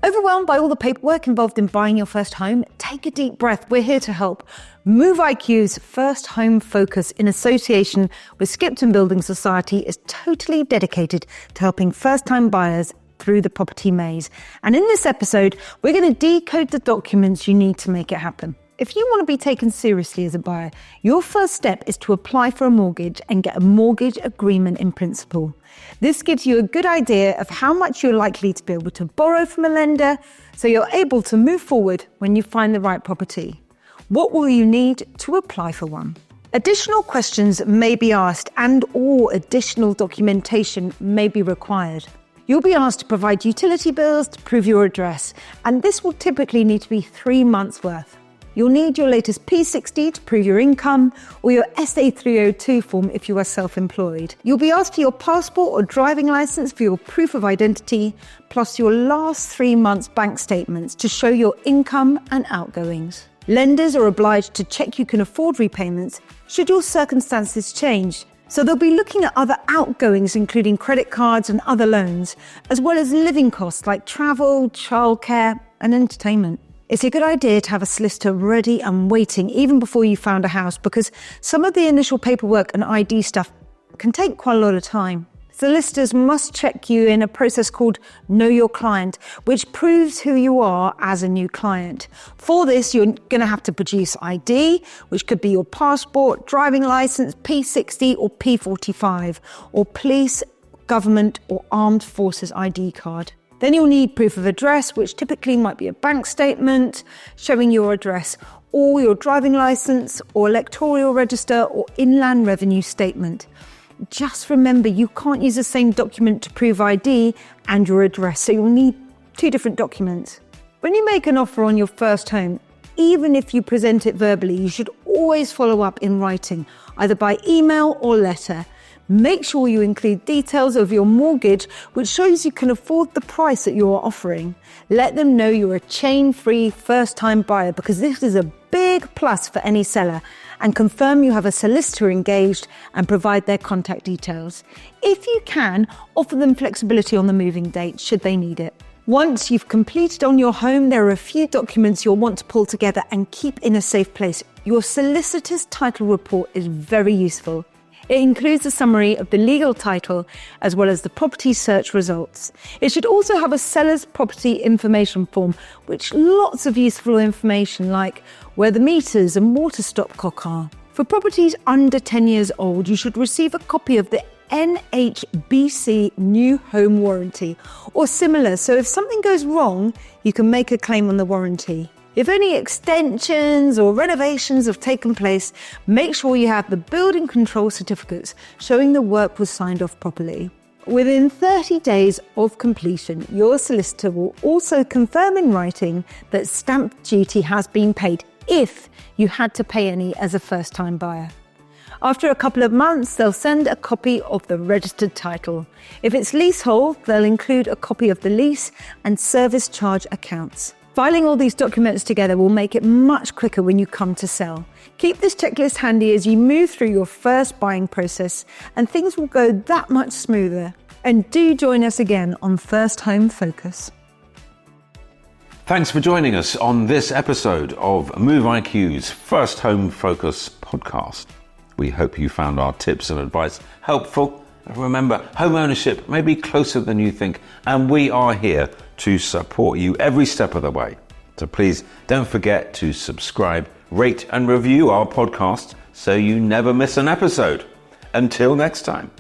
Overwhelmed by all the paperwork involved in buying your first home? Take a deep breath. We're here to help. Move IQ's First Home Focus, in association with Skipton Building Society, is totally dedicated to helping first-time buyers through the property maze. And in this episode, we're going to decode the documents you need to make it happen. If you want to be taken seriously as a buyer, your first step is to apply for a mortgage and get a mortgage agreement in principle. This gives you a good idea of how much you're likely to be able to borrow from a lender, so you're able to move forward when you find the right property. What will you need to apply for one? Additional questions may be asked and/or additional documentation may be required. You'll be asked to provide utility bills to prove your address, and this will typically need to be 3 months' worth. You'll need your latest P60 to prove your income, or your SA302 form if you are self-employed. You'll be asked for your passport or driving licence for your proof of identity, plus your last 3 months' bank statements to show your income and outgoings. Lenders are obliged to check you can afford repayments should your circumstances change, so they'll be looking at other outgoings including credit cards and other loans, as well as living costs like travel, childcare and entertainment. It's a good idea to have a solicitor ready and waiting even before you found a house, because some of the initial paperwork and ID stuff can take quite a lot of time. Solicitors must check you in a process called Know Your Client, which proves who you are as a new client. For this, you're going to have to produce ID, which could be your passport, driving license, P60 or P45, or police, government or armed forces ID card. Then you'll need proof of address, which typically might be a bank statement showing your address, or your driving licence or electoral register or inland revenue statement. Just remember, you can't use the same document to prove ID and your address, so you'll need 2 different documents. When you make an offer on your first home, even if you present it verbally, you should always follow up in writing, either by email or letter. Make sure you include details of your mortgage, which shows you can afford the price that you are offering. Let them know you're a chain-free first-time buyer, because this is a big plus for any seller, and confirm you have a solicitor engaged and provide their contact details. If you can, offer them flexibility on the moving date should they need it. Once you've completed on your home, there are a few documents you'll want to pull together and keep in a safe place. Your solicitor's title report is very useful. It includes a summary of the legal title as well as the property search results. It should also have a seller's property information form, which lots of useful information like where the meters and water stopcock are. For properties under 10 years old, you should receive a copy of the NHBC New Home Warranty or similar, so if something goes wrong, you can make a claim on the warranty. If any extensions or renovations have taken place, make sure you have the building control certificates showing the work was signed off properly. Within 30 days of completion, your solicitor will also confirm in writing that stamp duty has been paid if you had to pay any as a first-time buyer. After a couple of months, they'll send a copy of the registered title. If it's leasehold, they'll include a copy of the lease and service charge accounts. Filing all these documents together will make it much quicker when you come to sell. Keep this checklist handy as you move through your first buying process, and things will go that much smoother. And do join us again on First Home Focus. Thanks for joining us on this episode of Move IQ's First Home Focus podcast. We hope you found our tips and advice helpful. Remember, home ownership may be closer than you think, and we are here to support you every step of the way. So please don't forget to subscribe, rate and review our podcast so you never miss an episode. Until next time.